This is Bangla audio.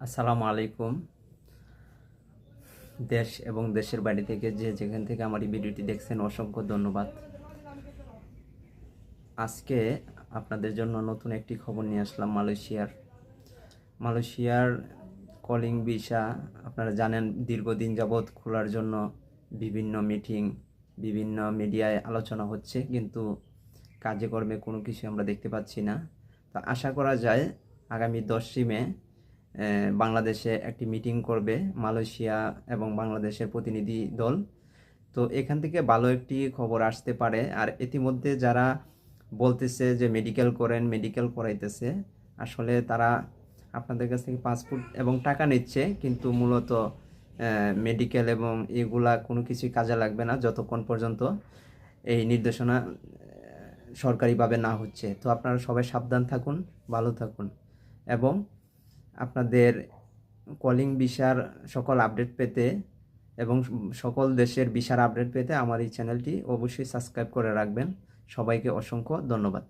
আসসালামু আলাইকুম। দেশ এবং দেশের বাইরে থেকে যেখান থেকে আমার এই ভিডিওটি দেখছেন অসংখ্য ধন্যবাদ। আজকে আপনাদের জন্য নতুন একটি খবর নিয়ে আসলাম। মালয়েশিয়ার কলিং ভিসা আপনারা জানেন দীর্ঘদিন যাবৎ খোলার জন্য বিভিন্ন মিটিং, বিভিন্ন মিডিয়ায় আলোচনা হচ্ছে, কিন্তু কাজে কর্মে কোনো কিছু আমরা দেখতে পাচ্ছি না। তো আশা করা যায় আগামী 10 মে বাংলাদেশে একটি মিটিং করবে মালয়েশিয়া এবং বাংলাদেশের প্রতিনিধি দল। তো এখান থেকে ভালো একটি খবর আসতে পারে। আর ইতিমধ্যে যারা বলতেছে যে মেডিকেল করাইতেছে, আসলে তারা আপনাদের কাছ থেকে পাসপোর্ট এবং টাকা নিচ্ছে, কিন্তু মূলত মেডিকেল এবং এগুলা কোনো কিছুই কাজে লাগবে না যতক্ষণ পর্যন্ত এই নির্দেশনা সরকারিভাবে না হচ্ছে। তো আপনারা সবাই সাবধান থাকুন, ভালো থাকুন এবং আপনাদের কলিং ভিসার সকল আপডেট পেতে এবং সকল দেশের ভিসার আপডেট পেতে আমার এই চ্যানেলটি অবশ্যই সাবস্ক্রাইব করে রাখবেন। সবাইকে অসংখ্য ধন্যবাদ।